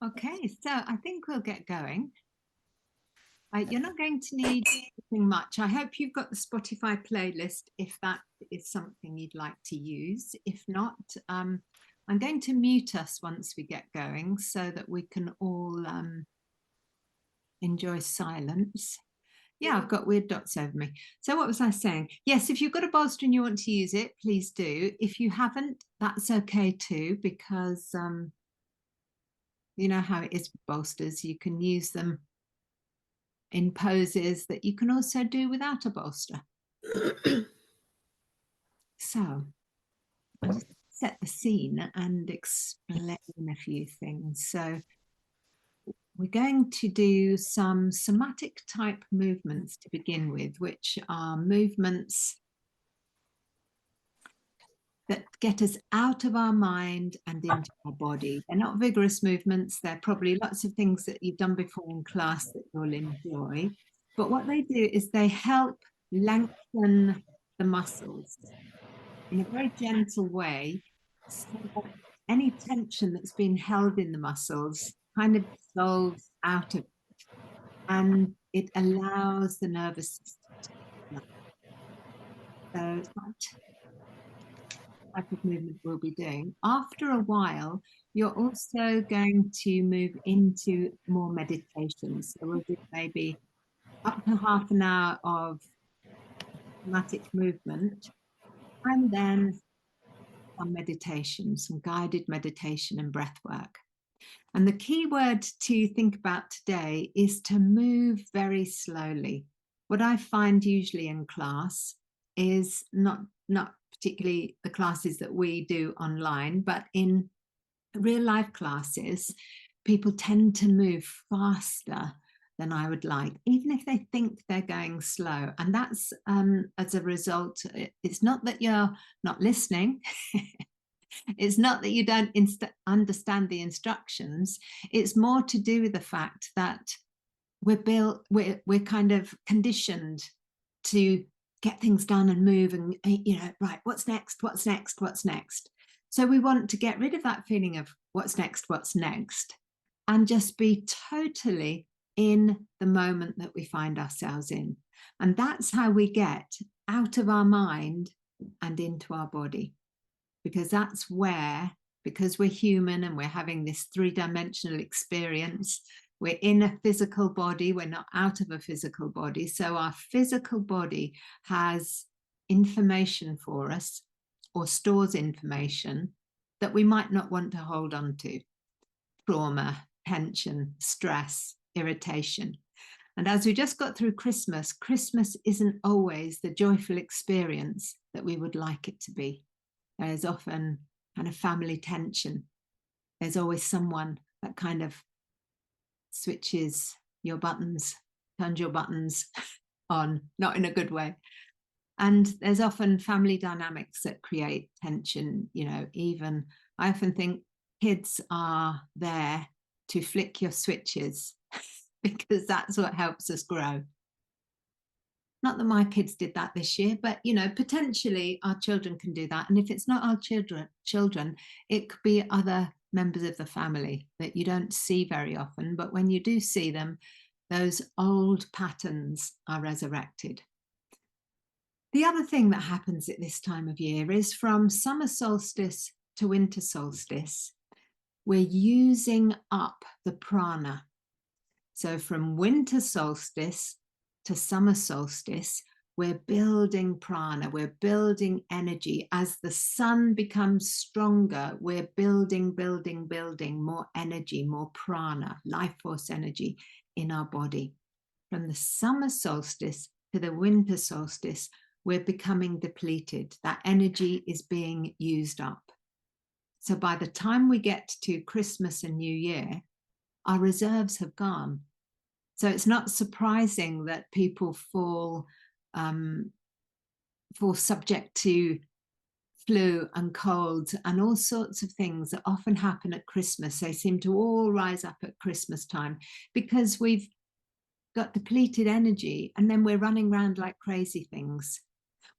Okay, so I think we'll get going. You're not going to need anything much. I hope you've got the Spotify playlist if that is something you'd like to use. If not, I'm going to mute us once we get going so that we can all enjoy silence. Yeah, I've got weird dots over me. So what was I saying? Yes, if you've got a bolster and you want to use it, please do. If you haven't, that's okay too, because you know how it is with bolsters. You can use them in poses that you can also do without a bolster. So I'll just set the scene and explain a few things. So we're going to do some somatic type movements to begin with, which are movements that get us out of our mind and into our body. They're not vigorous movements. They're probably lots of things that you've done before in class that you'll enjoy. But what they do is they help lengthen the muscles in a very gentle way, so that any tension that's been held in the muscles kind of dissolves out of it, and it allows the nervous system to relax. So that type of movement we'll be doing. After a while, you're also going to move into more meditation. So we'll do maybe up to half an hour of somatic movement, and then some meditation, some guided meditation and breath work. And the key word to think about today is to move very slowly. What I find usually in class is not particularly the classes that we do online, but in real life classes, people tend to move faster than I would like, even if they think they're going slow. And that's as a result, it's not that you're not listening. It's not that you don't understand the instructions. It's more to do with the fact that we're kind of conditioned to get things done and move and, you know, right, what's next, what's next, what's next. So we want to get rid of that feeling of what's next, and just be totally in the moment that we find ourselves in. And that's how we get out of our mind and into our body, because that's where, because we're human and we're having this three-dimensional experience, we're in a physical body, we're not out of a physical body. So our physical body has information for us, or stores information that we might not want to hold on to. Trauma, tension, stress, irritation. And as we just got through Christmas, Christmas isn't always the joyful experience that we would like it to be. There's often kind of family tension. There's always someone that kind of switches your buttons, turns your buttons on, not in a good way. And there's often family dynamics that create tension. You know, even I often think kids are there to flick your switches because that's what helps us grow. Not that my kids did that this year, but, you know, potentially our children can do that. And if it's not our children, it could be other members of the family that you don't see very often. But when you do see them, those old patterns are resurrected. The other thing that happens at this time of year is from summer solstice to winter solstice, we're using up the prana. So from winter solstice to summer solstice, we're building prana, we're building energy. As the sun becomes stronger, we're building more energy, more prana, life force energy in our body. From the summer solstice to the winter solstice, we're becoming depleted. That energy is being used up. So by the time we get to Christmas and New Year, our reserves have gone. So it's not surprising that people fall subject to flu and colds and all sorts of things that often happen at Christmas. They seem to all rise up at Christmas time because we've got depleted energy, and then we're running around like crazy things.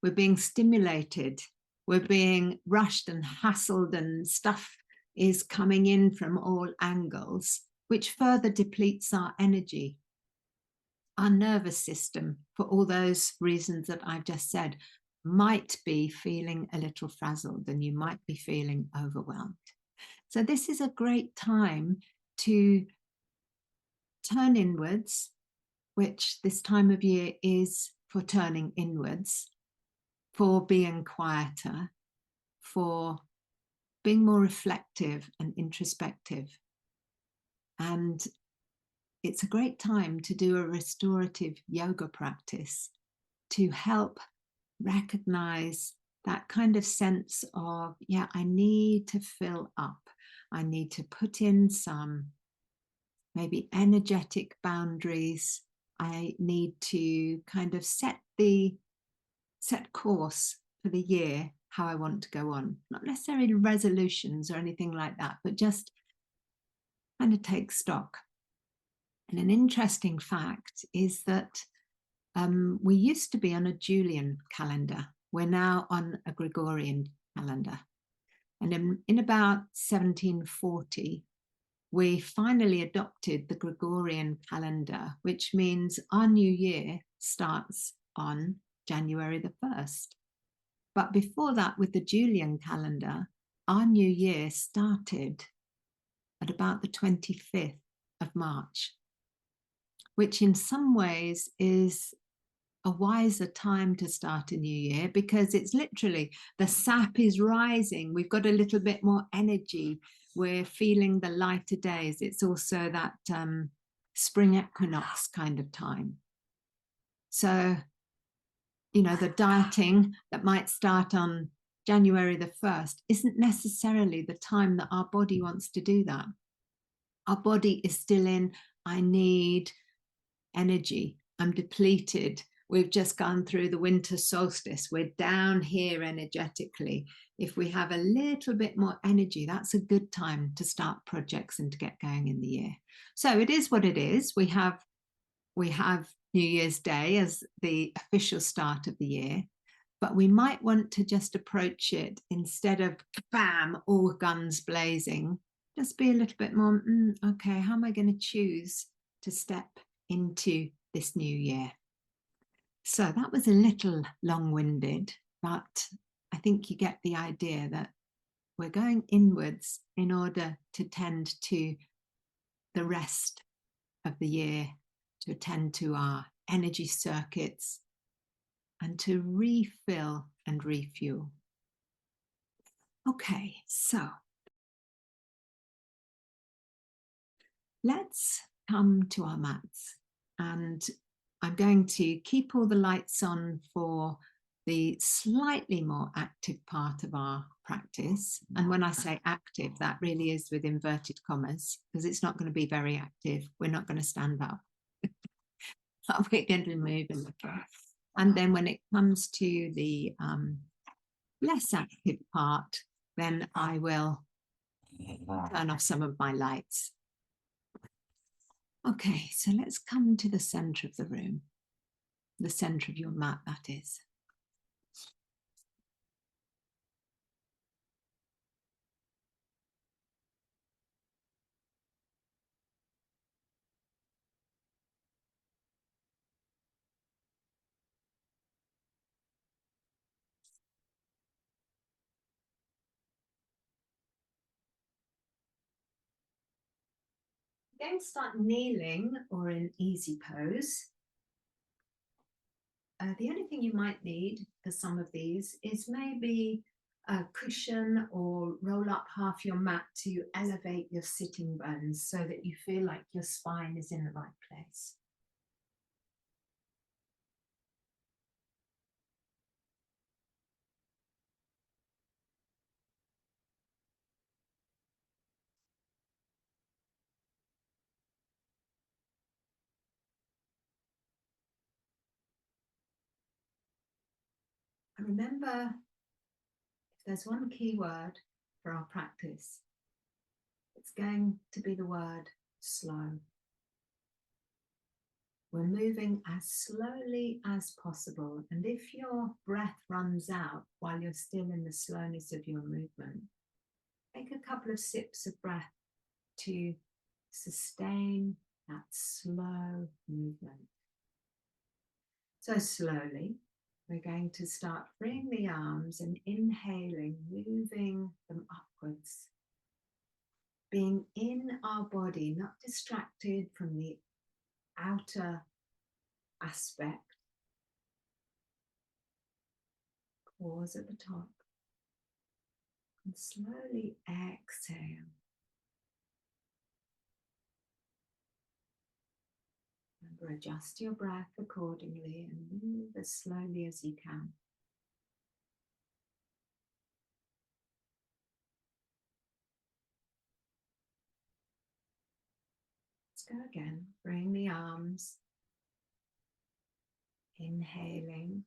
We're being stimulated. We're being rushed and hassled, and stuff is coming in from all angles. which further depletes our energy. Our nervous system, for all those reasons that I've just said, might be feeling a little frazzled, and you might be feeling overwhelmed. So this is a great time to turn inwards, which this time of year is for turning inwards, for being quieter, for being more reflective and introspective. And it's a great time to do a restorative yoga practice to help recognize that kind of sense of, yeah, I need to fill up. I need to put in some maybe energetic boundaries. I need to kind of set course for the year, how I want to go on. Not necessarily resolutions or anything like that, but just kind of take stock. And an interesting fact is that we used to be on a Julian calendar. We're now on a Gregorian calendar. And in about 1740, we finally adopted the Gregorian calendar, which means our new year starts on January the 1st. But before that, with the Julian calendar, our new year started at about the 25th of March, which in some ways is a wiser time to start a new year, because it's literally the sap is rising. We've got a little bit more energy. We're feeling the lighter days. It's also that spring equinox kind of time. So, you know, the dieting that might start on January the 1st isn't necessarily the time that our body wants to do that. Our body is still in, I need energy. I'm depleted. We've just gone through the winter solstice. We're down here energetically. If we have a little bit more energy, that's a good time to start projects and to get going in the year. So it is what it is. We have New Year's Day as the official start of the year, but we might want to just approach it, instead of bam, all guns blazing, just be a little bit more, okay, how am I going to choose to step into this new year? So that was a little long-winded, but I think you get the idea that we're going inwards in order to tend to the rest of the year, to attend to our energy circuits and to refill and refuel. Okay, so let's come to our mats, and I'm going to keep all the lights on for the slightly more active part of our practice. And when I say active, that really is with inverted commas, because it's not going to be very active. We're not going to stand up. We're going to move a little. And then when it comes to the less active part, then I will turn off some of my lights. Okay, so let's come to the center of the room, the center of your mat, that is. I'm going to start kneeling or in easy pose. The only thing you might need for some of these is maybe a cushion, or roll up half your mat to elevate your sitting bones so that you feel like your spine is in the right place. And remember, if there's one key word for our practice, it's going to be the word slow. We're moving as slowly as possible. And if your breath runs out while you're still in the slowness of your movement, take a couple of sips of breath to sustain that slow movement. So slowly, we're going to start freeing the arms and inhaling, moving them upwards. Being in our body, not distracted from the outer aspect. Pause at the top. And slowly exhale. Remember, adjust your breath accordingly and move as slowly as you can. Let's go again. Bring the arms. Inhaling.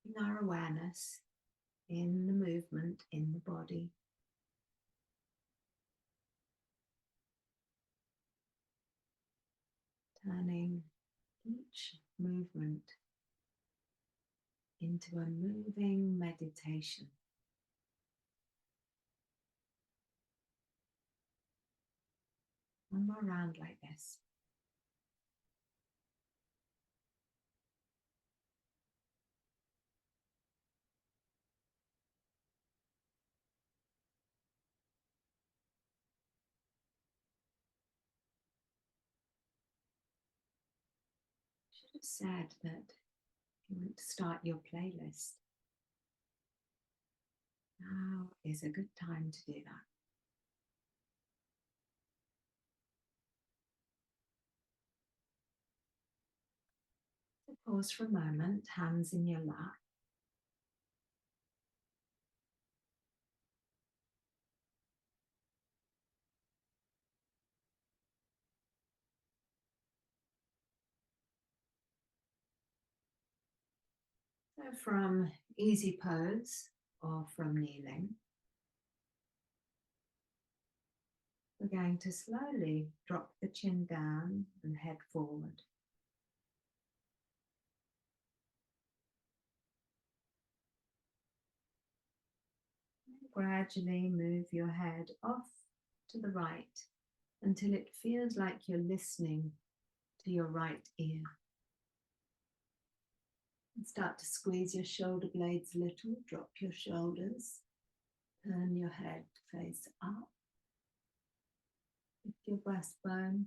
Bring our awareness in the movement in the body. Turning each movement into a moving meditation. One more round like this. Should have said that you want to start your playlist. Now is a good time to do that. So pause for a moment, hands in your lap. So from easy pose or from kneeling, we're going to slowly drop the chin down and head forward. And gradually move your head off to the right until it feels like you're listening to your right ear. And start to squeeze your shoulder blades a little, drop your shoulders, turn your head face up, lift your breastbone,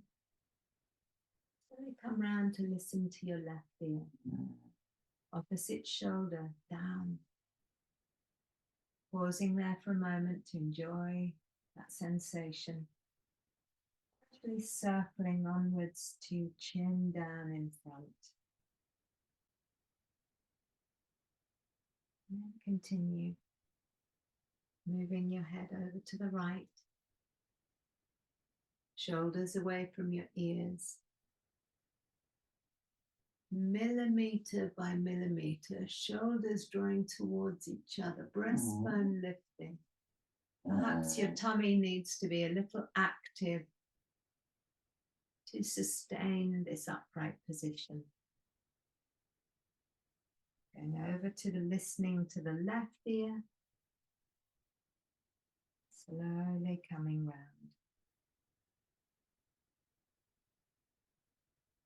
slowly come round to listen to your left ear. Opposite shoulder down. Pausing there for a moment to enjoy that sensation. Actually circling onwards to chin down in front. And then continue moving your head over to the right. Shoulders away from your ears. Millimeter by millimeter, shoulders drawing towards each other, breastbone lifting. Perhaps your tummy needs to be a little active to sustain this upright position. Going over to the listening to the left ear. Slowly coming round.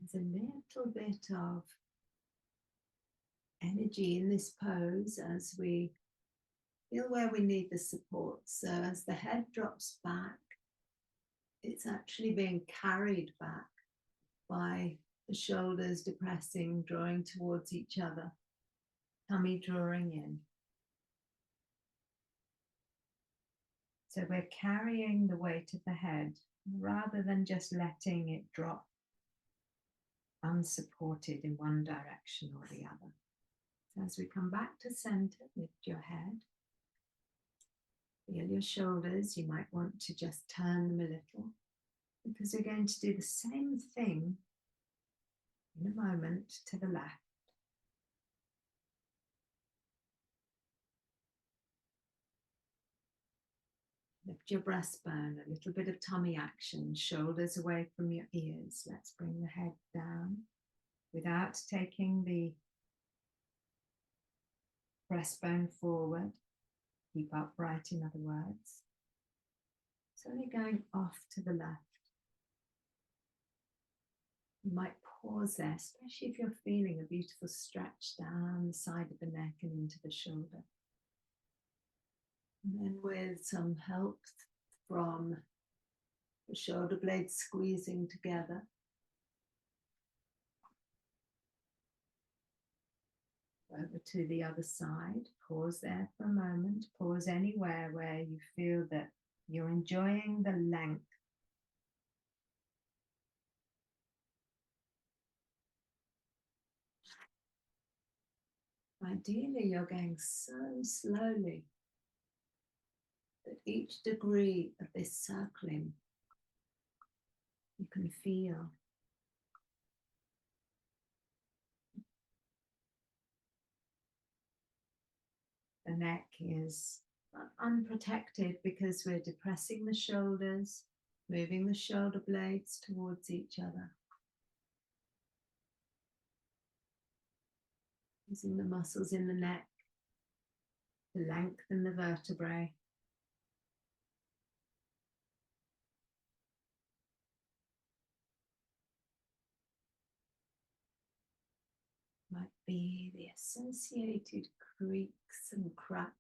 There's a little bit of energy in this pose as we feel where we need the support. So as the head drops back, it's actually being carried back by the shoulders depressing, drawing towards each other, tummy drawing in. So we're carrying the weight of the head rather than just letting it drop unsupported in one direction or the other. So as we come back to center, lift your head. Feel your shoulders. You might want to just turn them a little because we're going to do the same thing in a moment to the left. Lift your breastbone, a little bit of tummy action, shoulders away from your ears. Let's bring the head down without taking the breastbone forward, keep upright in other words. It's only going off to the left. You might pause there, especially if you're feeling a beautiful stretch down the side of the neck and into the shoulder. And then with some help from the shoulder blades squeezing together, over to the other side. Pause there for a moment. Pause anywhere where you feel that you're enjoying the length. Ideally, you're going so slowly that each degree of this circling you can feel. The neck is unprotected because we're depressing the shoulders, moving the shoulder blades towards each other. Using the muscles in the neck to lengthen the vertebrae. Might be the associated creaks and cracks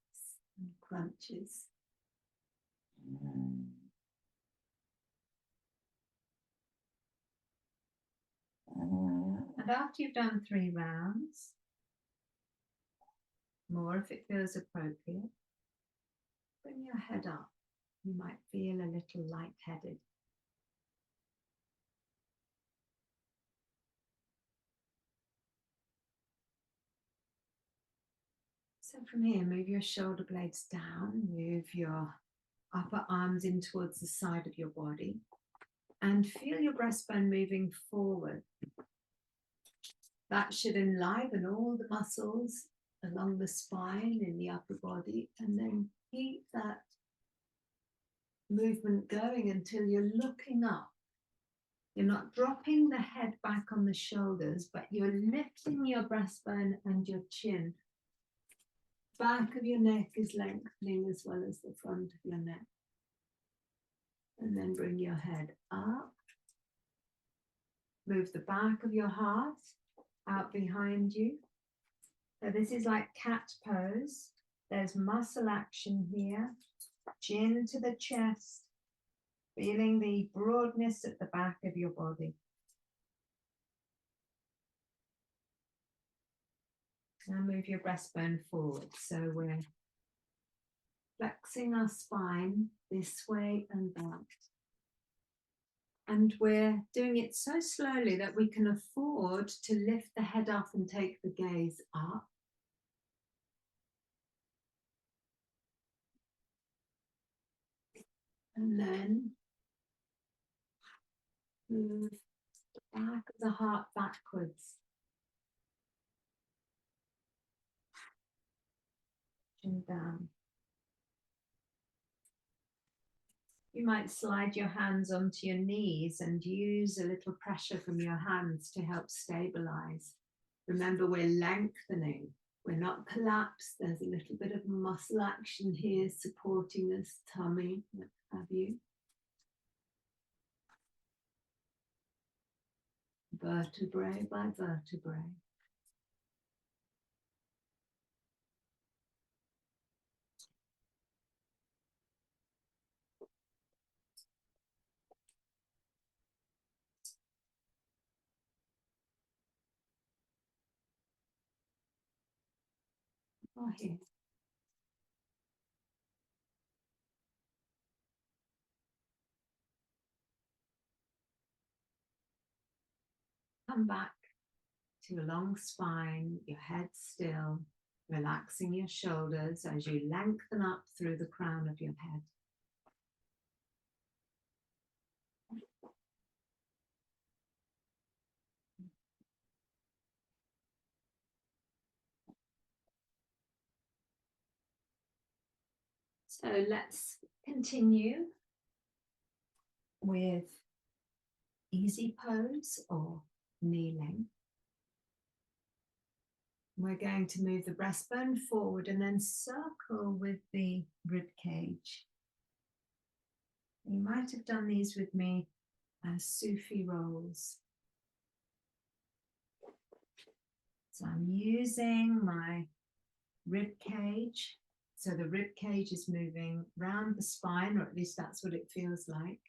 and crunches. And after you've done 3 rounds, more if it feels appropriate, bring your head up. You might feel a little lightheaded. So from here, move your shoulder blades down, move your upper arms in towards the side of your body, and feel your breastbone moving forward. That should enliven all the muscles along the spine in the upper body, and then keep that movement going until you're looking up. You're not dropping the head back on the shoulders, but you're lifting your breastbone and your chin. Back of your neck is lengthening as well as the front of your neck. And then bring your head up. Move the back of your heart out behind you. So this is like cat pose. There's muscle action here. Chin to the chest. Feeling the broadness at the back of your body. Now move your breastbone forward. So we're flexing our spine this way and that. And we're doing it so slowly that we can afford to lift the head up and take the gaze up. And then move the back of the heart backwards. Chin down. You might slide your hands onto your knees and use a little pressure from your hands to help stabilize. Remember, we're lengthening. We're not collapsed. There's a little bit of muscle action here supporting this tummy, what have you. Vertebrae by vertebrae. Oh, here. Come back to a long spine, your head still, relaxing your shoulders as you lengthen up through the crown of your head. So let's continue with easy pose or kneeling. We're going to move the breastbone forward and then circle with the rib cage. You might have done these with me as Sufi rolls. So I'm using my rib cage. So the rib cage is moving round the spine, or at least that's what it feels like.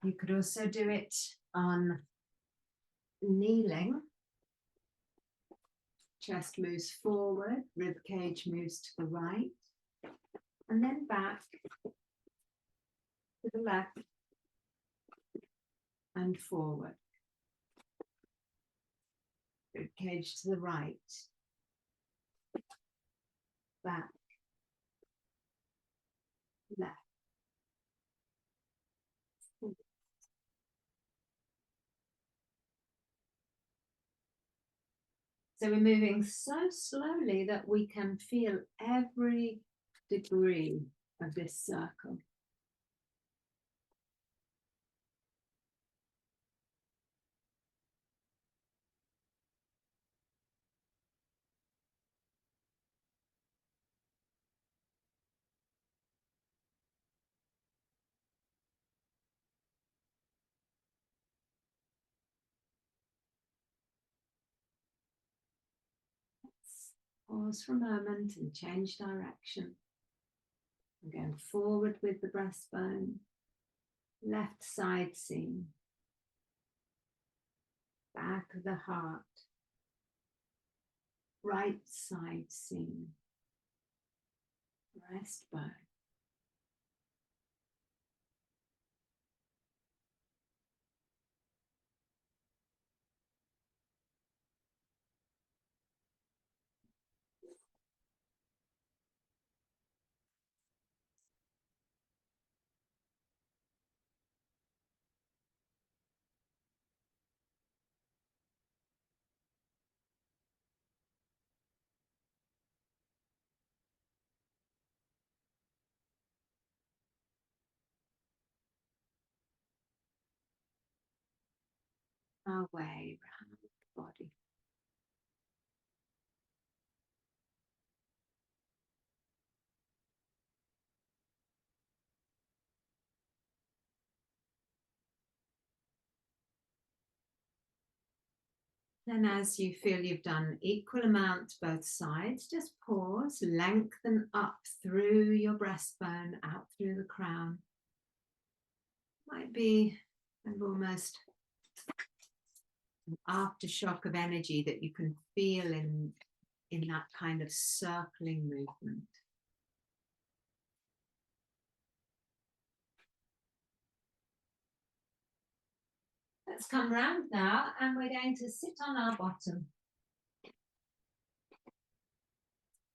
You could also do it on kneeling. Chest moves forward, rib cage moves to the right, and then back to the left and forward. Rib cage to the right, back, left. So we're moving so slowly that we can feel every degree of this circle. Pause for a moment and change direction. I'm going forward with the breastbone, left side seam, back of the heart, right side seam, breastbone. Our way around the body. Then as you feel you've done equal amount both sides, just pause, lengthen up through your breastbone, out through the crown. Might be almost an aftershock of energy that you can feel in that kind of circling movement. Let's come round now and we're going to sit on our bottom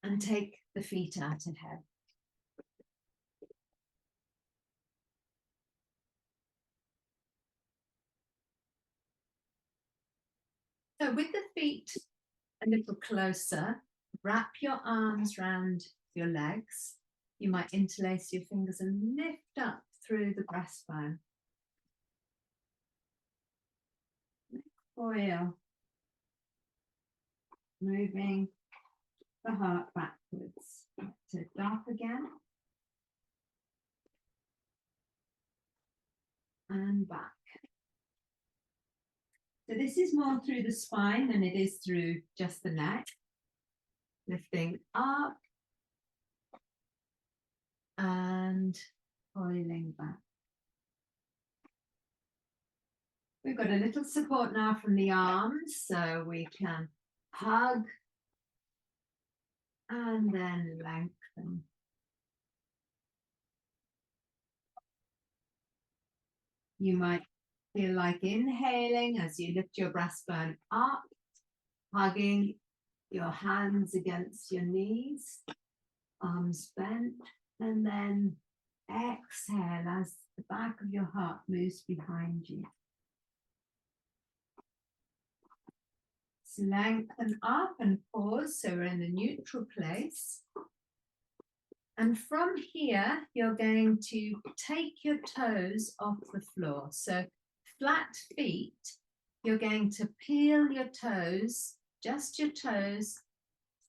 and take the feet out ahead. So with the feet a little closer, wrap your arms round your legs. You might interlace your fingers and lift up through the breastbone. Coil, moving the heart backwards. To dark again. And back. So this is more through the spine than it is through just the neck. Lifting up and coiling back. We've got a little support now from the arms, so we can hug and then lengthen. You might feel like inhaling as you lift your breastbone up, hugging your hands against your knees, arms bent, and then exhale as the back of your heart moves behind you. So lengthen up and pause, so we're in a neutral place. And from here, you're going to take your toes off the floor. So flat feet, you're going to peel your toes just your toes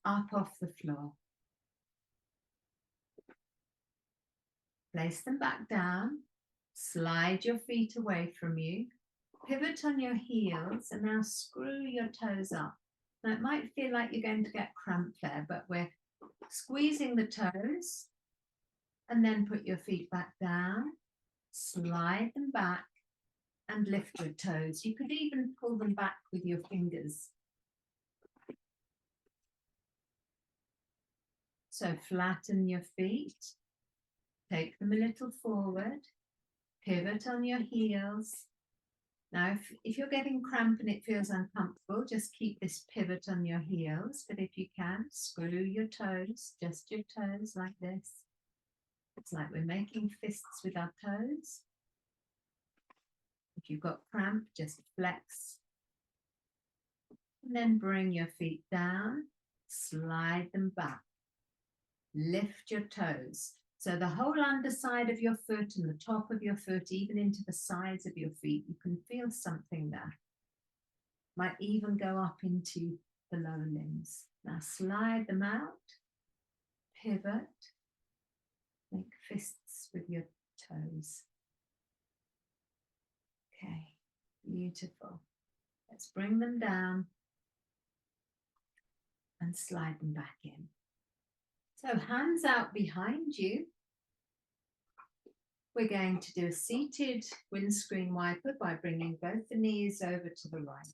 up off the floor. Place them back down, slide your feet away from you, pivot on your heels, and now screw your toes up. Now it might feel like you're going to get cramp there, but we're squeezing the toes, and then put your feet back down, slide them back, and lift your toes. You could even pull them back with your fingers. So flatten your feet, take them a little forward, pivot on your heels. Now, if you're getting cramp and it feels uncomfortable, just keep this pivot on your heels. But if you can, screw your toes, just your toes like this. It's like we're making fists with our toes. If you've got cramp, just flex. And then bring your feet down, slide them back. Lift your toes. So the whole underside of your foot and the top of your foot, even into the sides of your feet, you can feel something there. Might even go up into the lower limbs. Now slide them out, pivot, make fists with your toes. Okay, beautiful. Let's bring them down and slide them back in. So hands out behind you. We're going to do a seated windscreen wiper by bringing both the knees over to the right.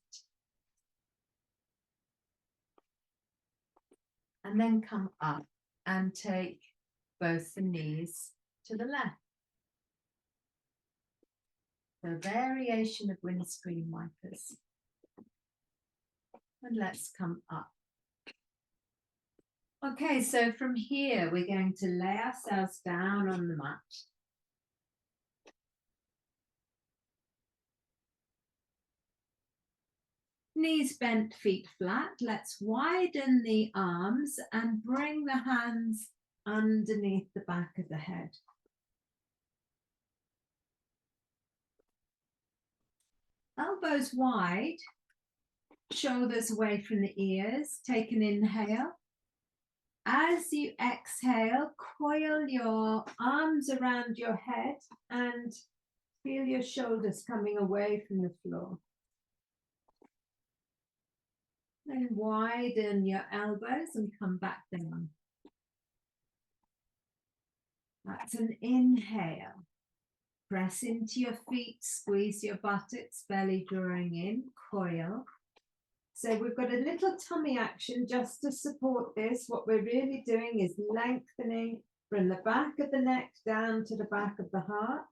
And then come up and take both the knees to the left. So variation of windscreen wipers. And let's come up. Okay, so from here, we're going to lay ourselves down on the mat. Knees bent, feet flat. Let's widen the arms and bring the hands underneath the back of the head. Elbows wide, shoulders away from the ears. Take an inhale. As you exhale, coil your arms around your head and feel your shoulders coming away from the floor. Then widen your elbows and come back down. That's an inhale. Press into your feet, squeeze your buttocks, belly drawing in, coil. So we've got a little tummy action just to support this. What we're really doing is lengthening from the back of the neck down to the back of the heart.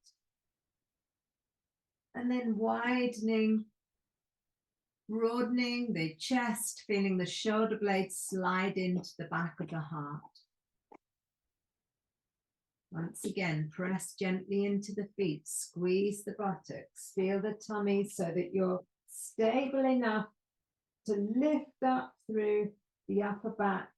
And then widening, broadening the chest, feeling the shoulder blades slide into the back of the heart. Once again, press gently into the feet, squeeze the buttocks, feel the tummy so that you're stable enough to lift up through the upper back.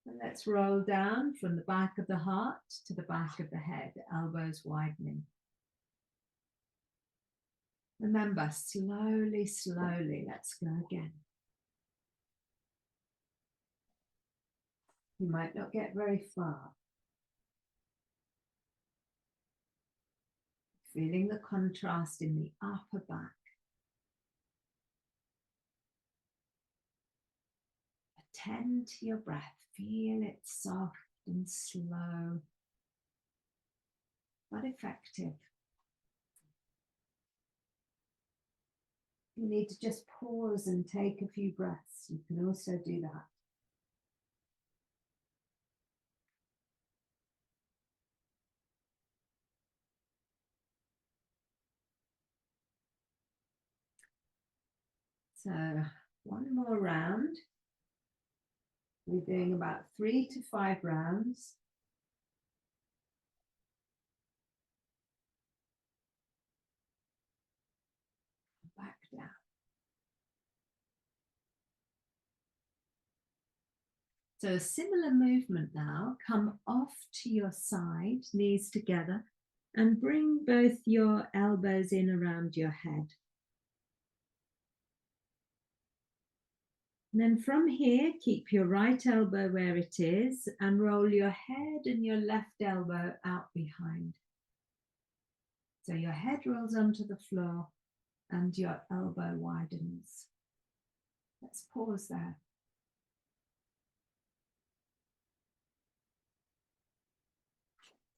And let's roll down from the back of the heart to the back of the head, elbows widening. Remember, slowly, slowly, let's go again. You might not get very far. Feeling the contrast in the upper back. Attend to your breath. Feel it soft and slow, but effective. You need to just pause and take a few breaths. You can also do that. So one more round. We're doing about 3 to 5 rounds. Back down. So a similar movement now. Come off to your side, knees together, and bring both your elbows in around your head. And then from here, keep your right elbow where it is and roll your head and your left elbow out behind. So your head rolls onto the floor and your elbow widens. Let's pause there.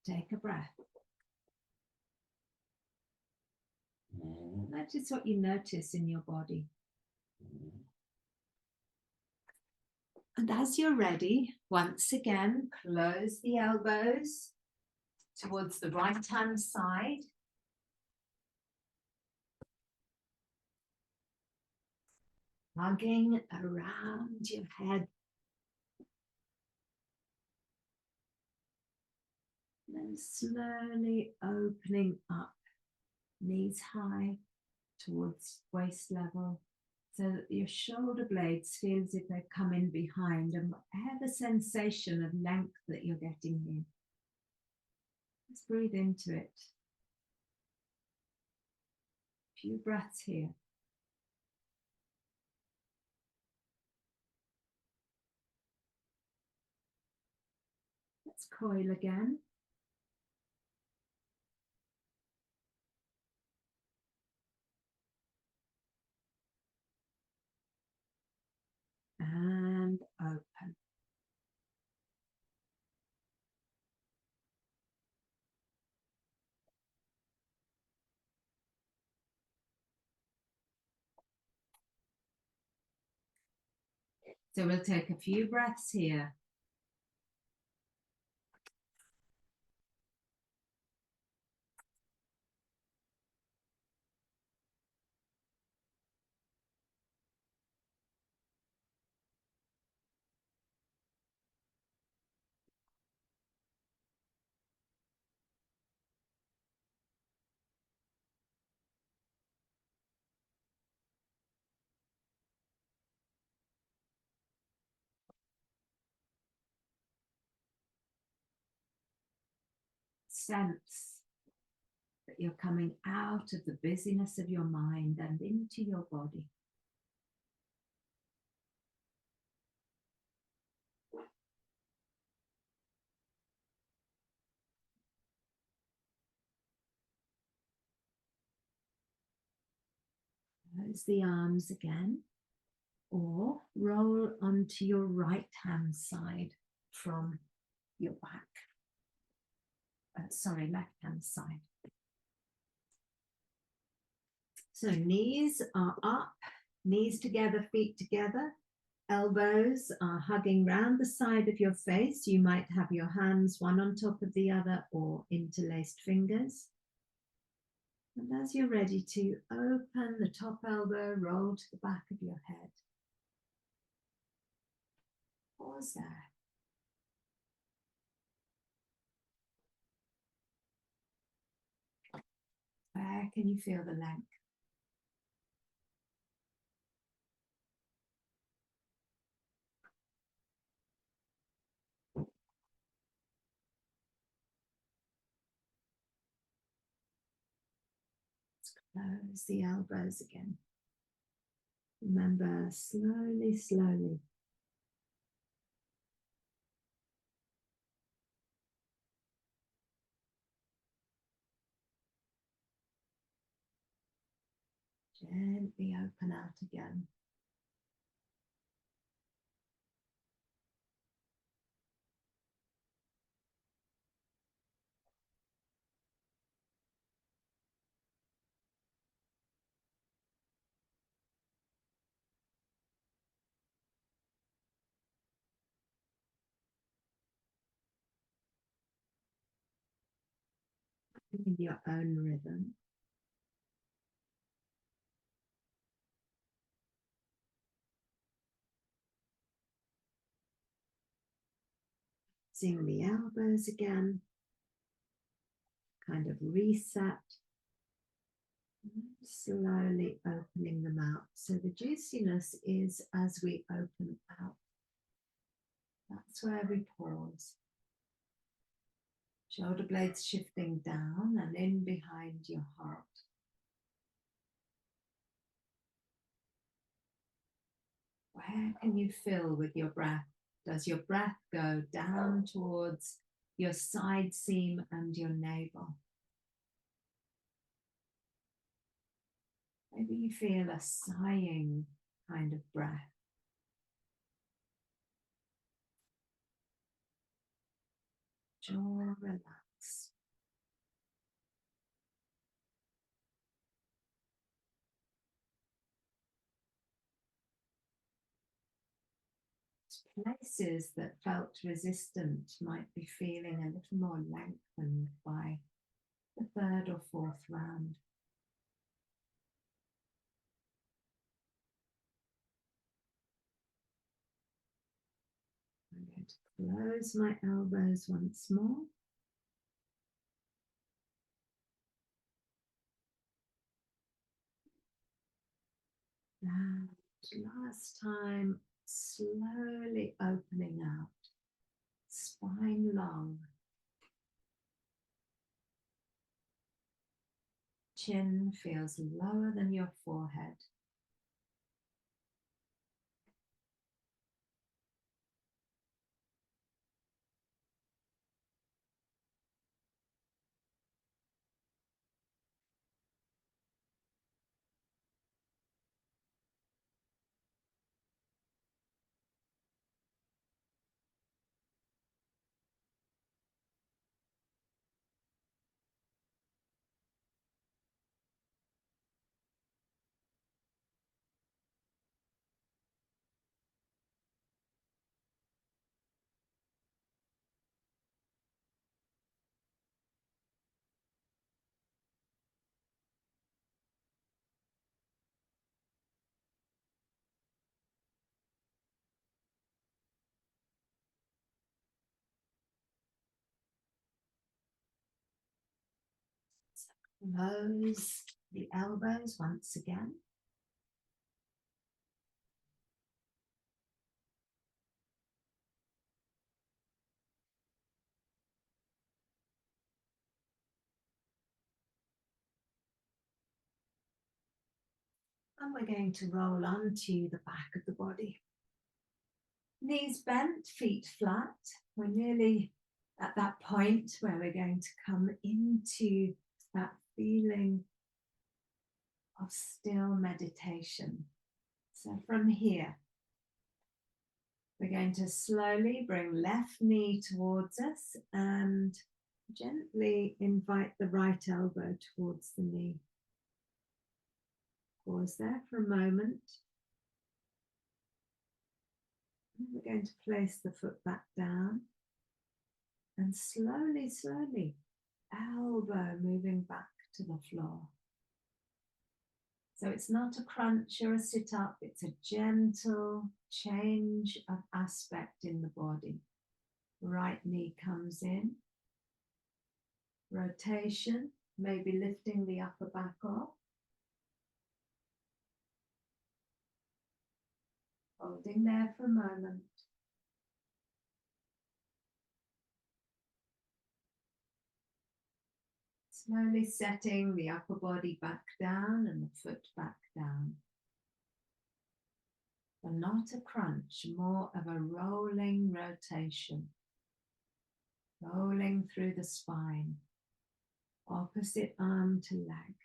Take a breath. Notice what you notice in your body. And as you're ready, once again, close the elbows towards the right-hand side. Hugging around your head. And then slowly opening up, knees high towards waist level, so that your shoulder blades feel as if they're coming behind, and whatever sensation of length that you're getting here, let's breathe into it. A few breaths here. Let's coil again. And open. So we'll take a few breaths here. Sense that you're coming out of the busyness of your mind and into your body. Close the arms again, or roll onto your right hand side from your back. Left hand side. So knees are up, knees together, feet together. Elbows are hugging round the side of your face. You might have your hands one on top of the other or interlaced fingers. And as you're ready to open the top elbow, roll to the back of your head. Pause there. Where can you feel the length? Close the elbows again. Remember, slowly, slowly. Gently open out again. In your own rhythm. Seeing the elbows again. Kind of reset. Slowly opening them out. So the juiciness is as we open out. That's where we pause. Shoulder blades shifting down and in behind your heart. Where can you fill with your breath? Does your breath go down towards your side seam and your navel? Maybe you feel a sighing kind of breath. Jaw relaxed. Places that felt resistant might be feeling a little more lengthened by the third or fourth round. I'm going to close my elbows once more. And last time, slowly opening out, spine long. Chin feels lower than your forehead. Close the elbows once again. And we're going to roll onto the back of the body. Knees bent, feet flat. We're nearly at that point where we're going to come into that feeling of still meditation. So from here, we're going to slowly bring left knee towards us and gently invite the right elbow towards the knee. Pause there for a moment. And we're going to place the foot back down and slowly, slowly, elbow moving back to the floor. So it's not a crunch or a sit up, it's a gentle change of aspect in the body. Right knee comes in, rotation, maybe lifting the upper back off. Holding there for a moment. Slowly setting the upper body back down and the foot back down. But not a crunch, more of a rolling rotation. Rolling through the spine. Opposite arm to leg.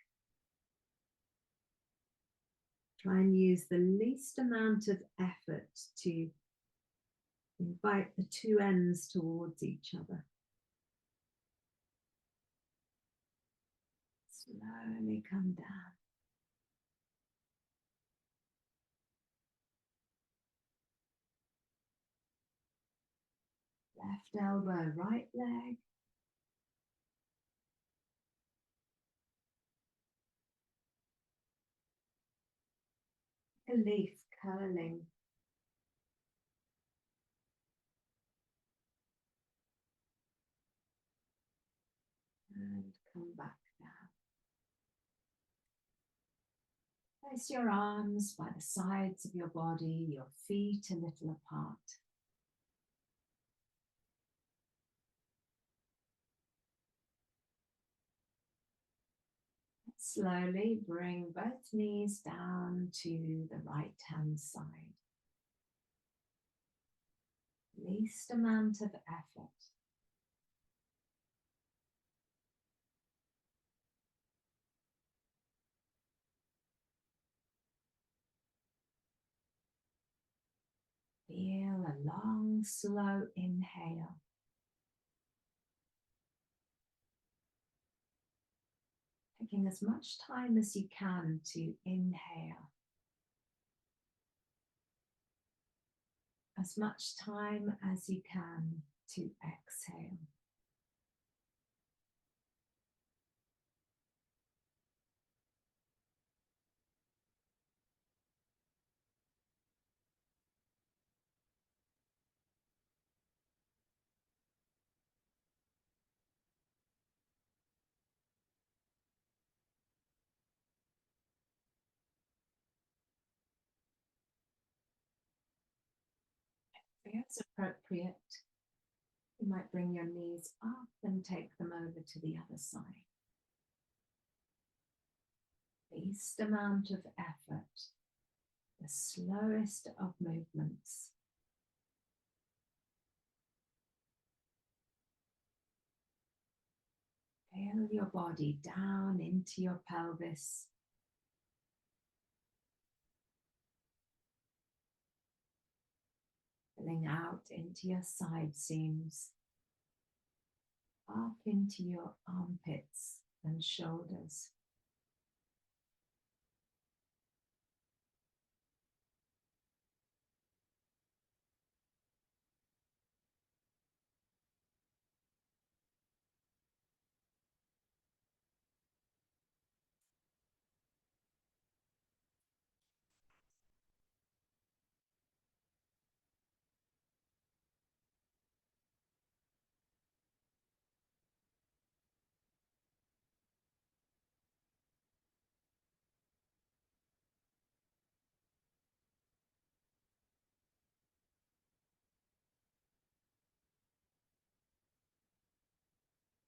Try and use the least amount of effort to invite the two ends towards each other. Slowly come down. Left elbow, right leg. A leaf curling. And come back down. Place your arms by the sides of your body, your feet a little apart. Slowly bring both knees down to the right hand side. Least amount of effort. Feel a long, slow inhale. Taking as much time as you can to inhale. As much time as you can to exhale. If it's appropriate, you might bring your knees up and take them over to the other side. Least amount of effort, the slowest of movements. Feel your body down into your pelvis. Filling out into your side seams. Up into your armpits and shoulders.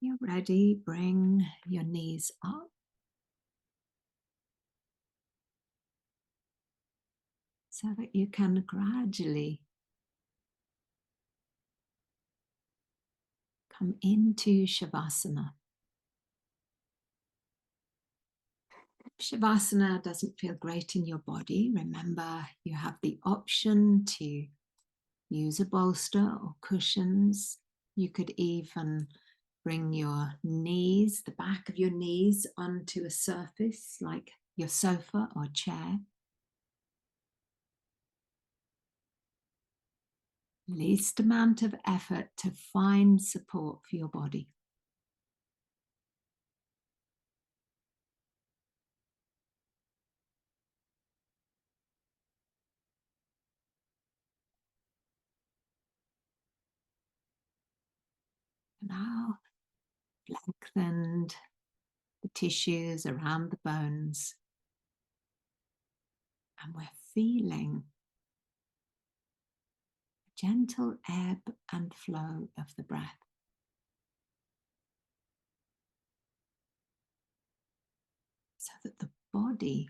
You're ready, bring your knees up. So that you can gradually come into Shavasana. If Shavasana doesn't feel great in your body, remember you have the option to use a bolster or cushions. You could even bring your knees, the back of your knees, onto a surface like your sofa or chair. Least amount of effort to find support for your body. Now, lengthened the tissues around the bones. And we're feeling a gentle ebb and flow of the breath. So that the body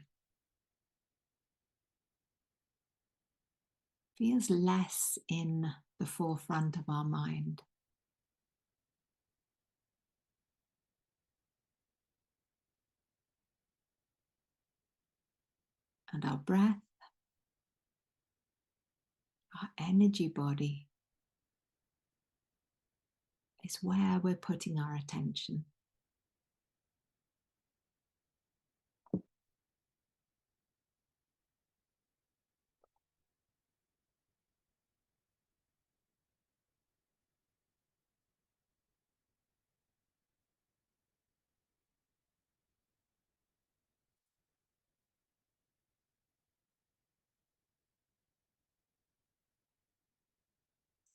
feels less in the forefront of our mind. And our breath, our energy body, is where we're putting our attention.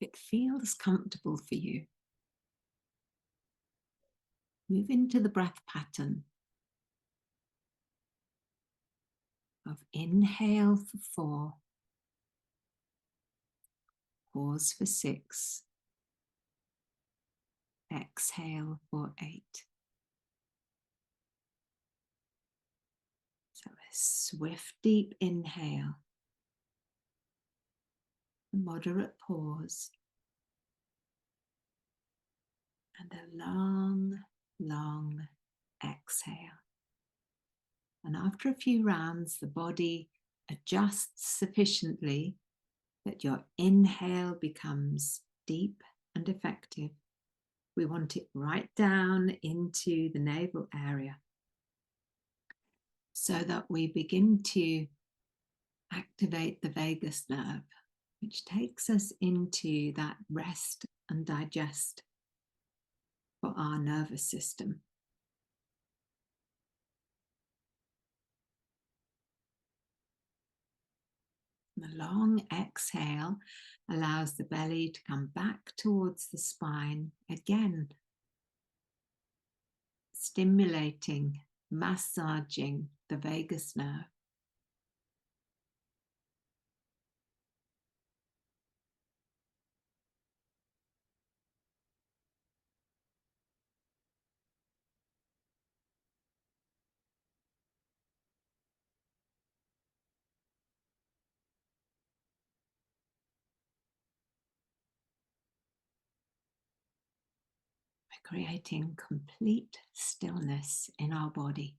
If it feels comfortable for you, move into the breath pattern of inhale for 4, pause for 6, exhale for 8. So a swift, deep inhale, a moderate pause, And a long, long exhale. And after a few rounds, the body adjusts sufficiently that your inhale becomes deep and effective. We want it right down into the navel area so that we begin to activate the vagus nerve, which takes us into that rest and digest for our nervous system. The long exhale allows the belly to come back towards the spine, again, stimulating, massaging the vagus nerve. We're creating complete stillness in our body.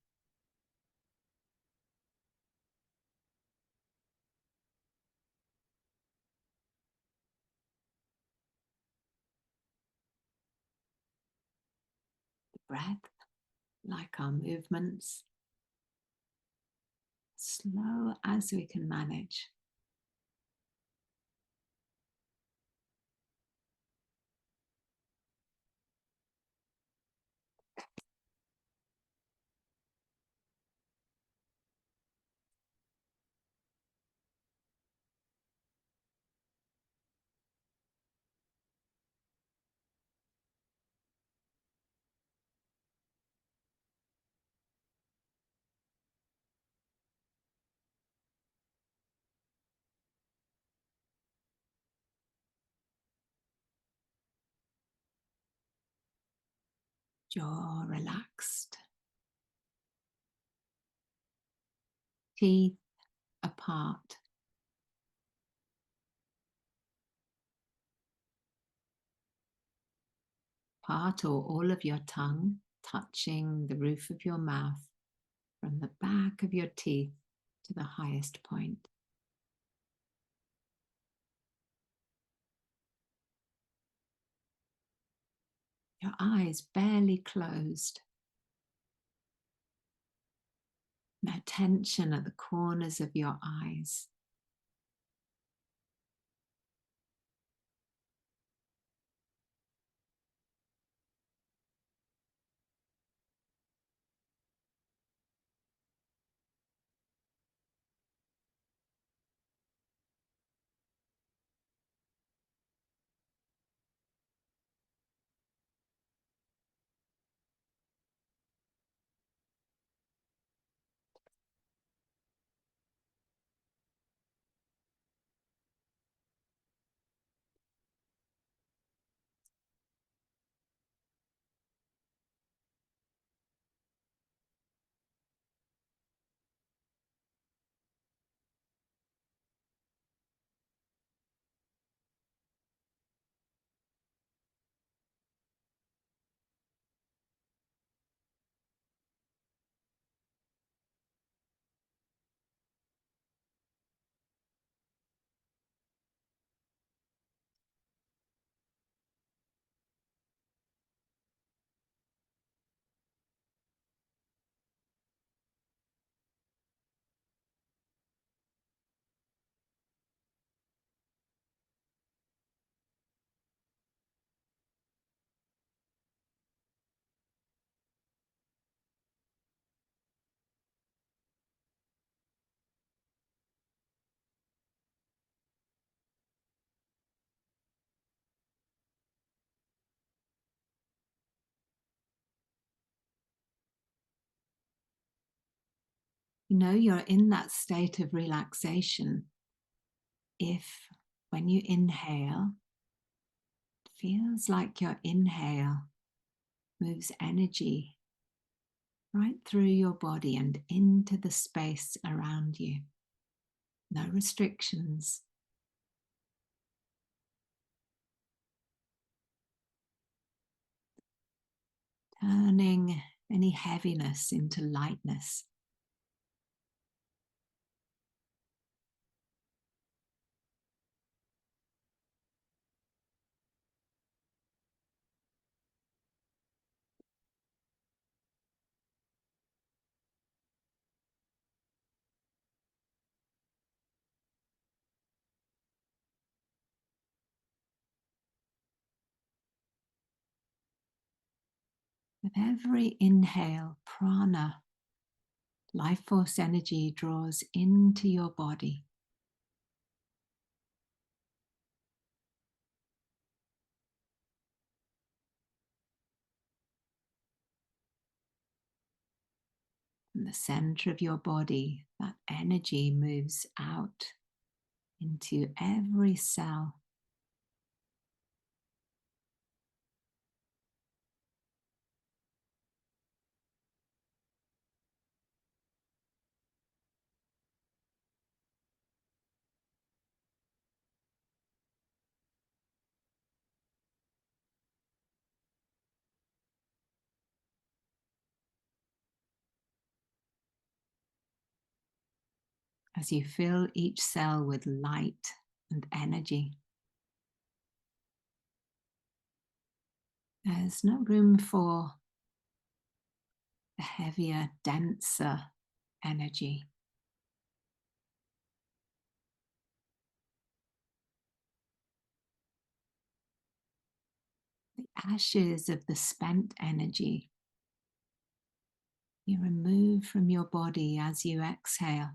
The breath, like our movements, slow as we can manage. Jaw relaxed, teeth apart, part or all of your tongue touching the roof of your mouth from the back of your teeth to the highest point. Your eyes barely closed. No tension at the corners of your eyes. You know, you're in that state of relaxation if, when you inhale, it feels like your inhale moves energy right through your body and into the space around you. No restrictions. turning any heaviness into lightness. With every inhale, prana, life force energy draws into your body. From the center of your body, that energy moves out into every cell. As you fill each cell with light and energy, there's no room for the heavier, denser energy. The ashes of the spent energy you remove from your body as you exhale.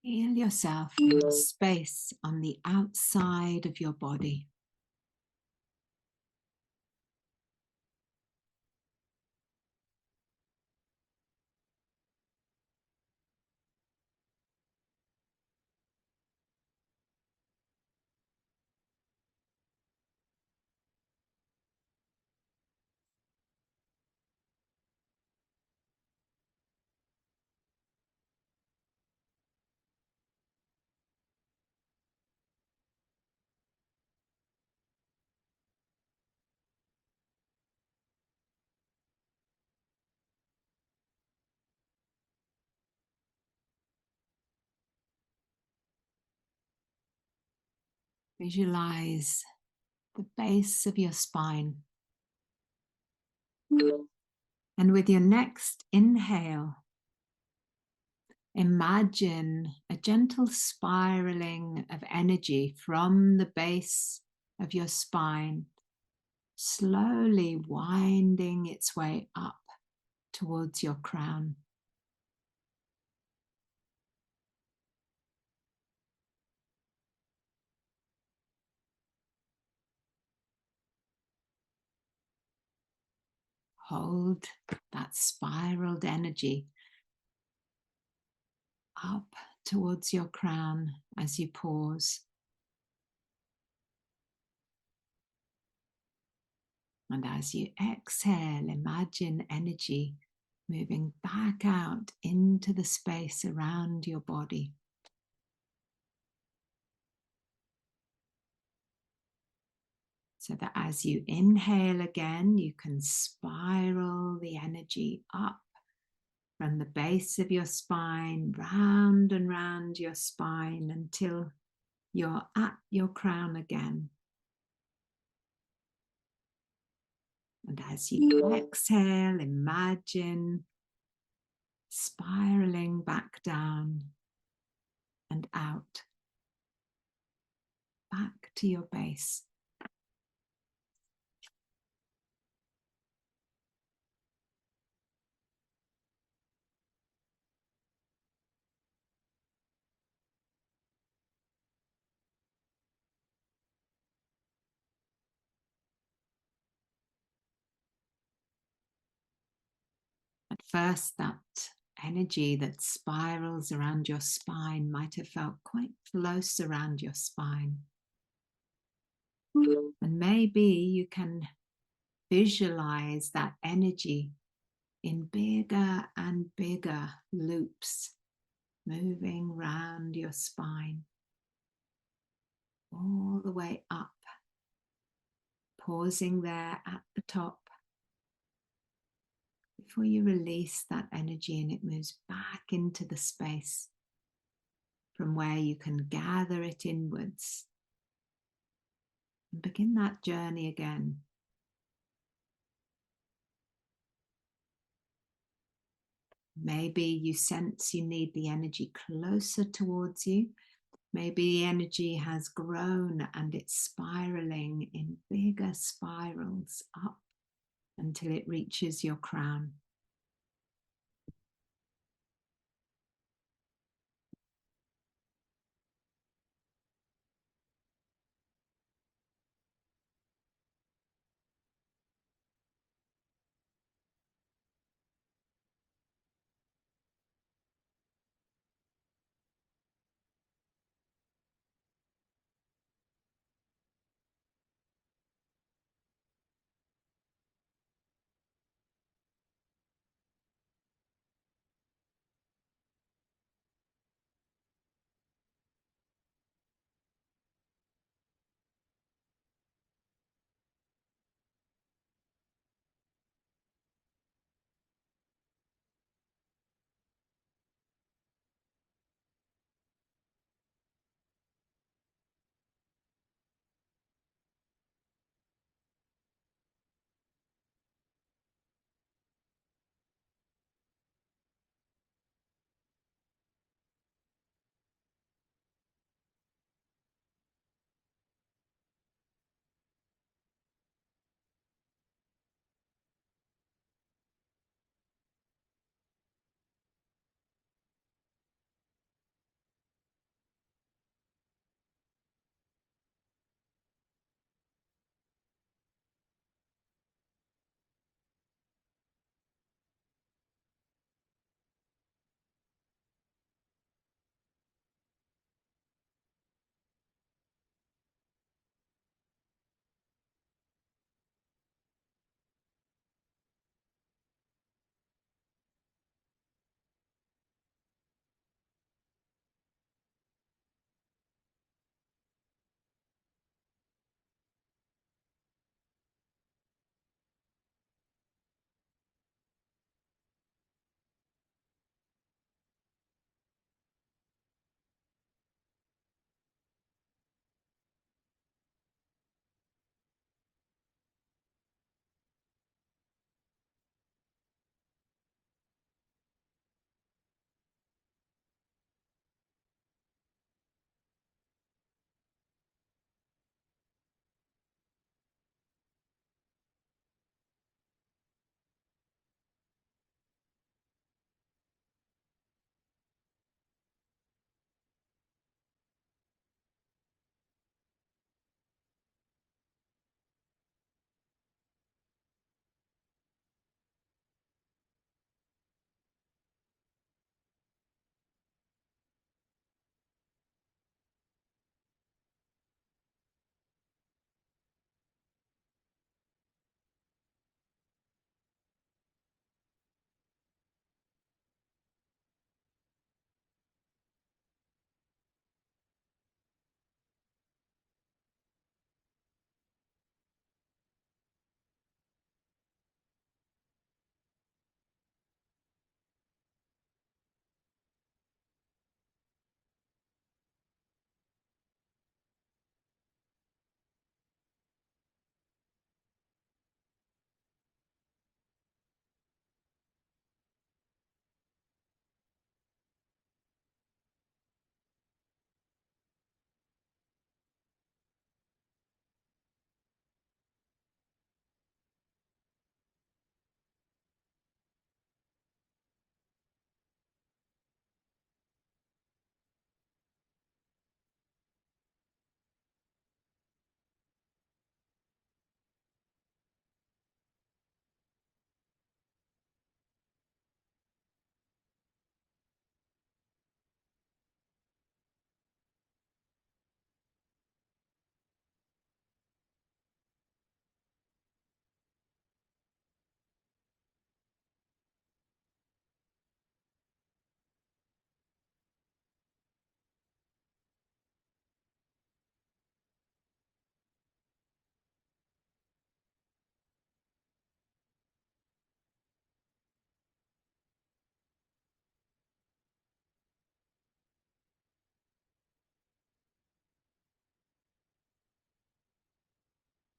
Feel yourself in the space on the outside of your body. Visualize the base of your spine. And with your next inhale, imagine a gentle spiraling of energy from the base of your spine, slowly winding its way up towards your crown. Hold that spiraled energy up towards your crown as you pause. And as you exhale, imagine energy moving back out into the space around your body. So that as you inhale again, you can spiral the energy up from the base of your spine, round and round your spine until you're at your crown again. And as you exhale, imagine spiraling back down and out, back to your base. At first, that energy that spirals around your spine might have felt quite close around your spine. And maybe you can visualize that energy in bigger and bigger loops moving round your spine, all the way up, pausing there at the top before you release that energy and it moves back into the space from where you can gather it inwards and begin that journey again. Maybe you sense you need the energy closer towards you. Maybe the energy has grown and it's spiraling in bigger spirals up until it reaches your crown.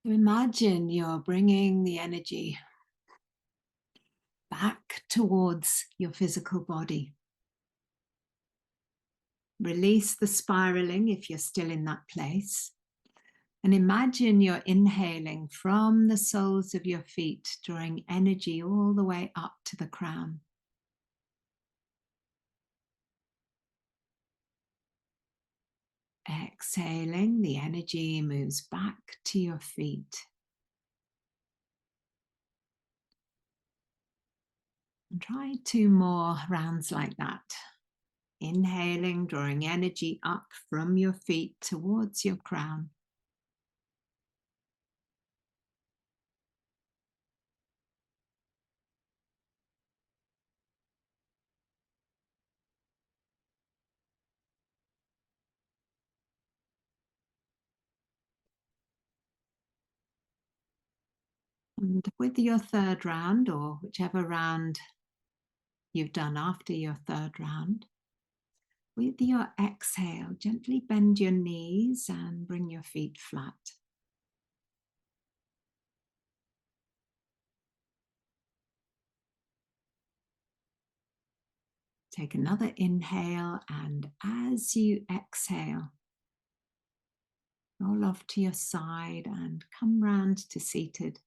Imagine you're bringing the energy back towards your physical body. Release the spiraling if you're still in that place. And imagine you're inhaling from the soles of your feet, drawing energy all the way up to the crown. Exhaling, the energy moves back to your feet. And try 2 more rounds like that. Inhaling, drawing energy up from your feet towards your crown. And with your 3rd round, or whichever round you've done after your 3rd round, with your exhale, gently bend your knees and bring your feet flat. Take another inhale, and as you exhale, roll off to your side and come round to seated.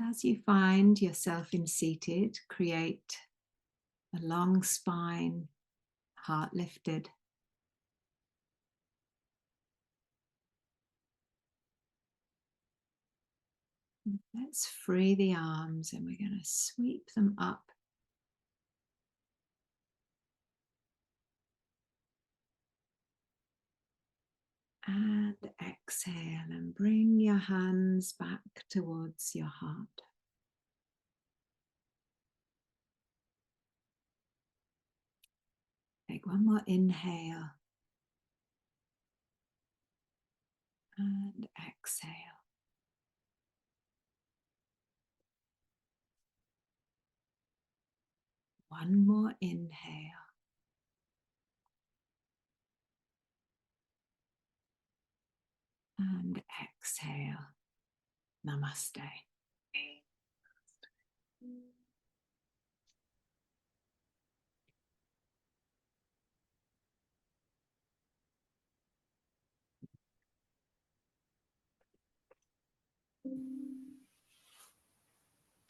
As you find yourself in seated, create a long spine, heart lifted. Let's free the arms, and we're going to sweep them up. And exhale, and bring your hands back towards your heart. Take one more inhale. And exhale. One more inhale. And exhale. Namaste.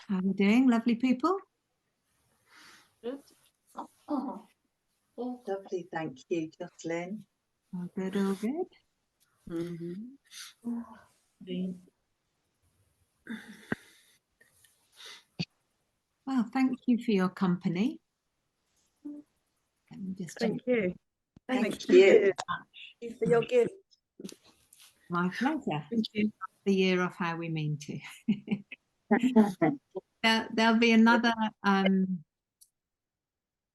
How are we doing, lovely people? Good. Oh, yeah. Lovely, thank you, Jocelyn. All good, all good. Well, thank you for your company. Let me just Thank you. Thank you. Thank you for your gift. My pleasure. Thank you. The year of how we mean to. There'll be another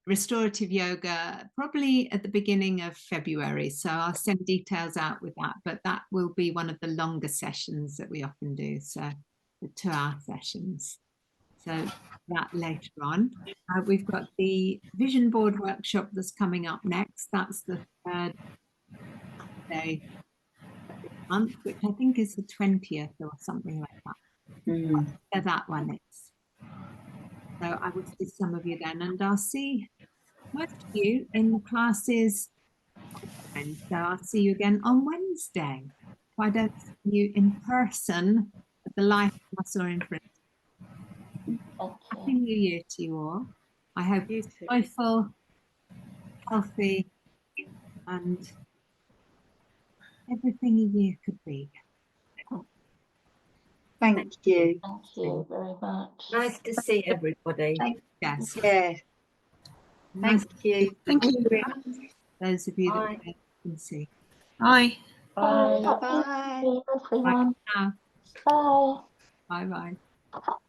restorative yoga probably at the beginning of February, so I'll send details out with that, but that will be one of the longer sessions that we often do, so the 2-hour sessions. So that later on. We've got the vision board workshop that's coming up next. That's the 3rd day of this month, which I think is the 20th or something like that. So that one is. So I will see some of you then, and I'll see most of you in the classes. So I'll see you again on Wednesday. If I don't see you in person at the live class or in print. Happy New Year to you all. I hope it's joyful, healthy, and everything a year could be. Thank you. Thank you very much. Nice to see everybody. Yes. Yeah. Nice Thank you. Thank you. those of you Bye. that can see. Bye. Bye. Bye-bye. Everyone. Bye now. Bye. Bye bye.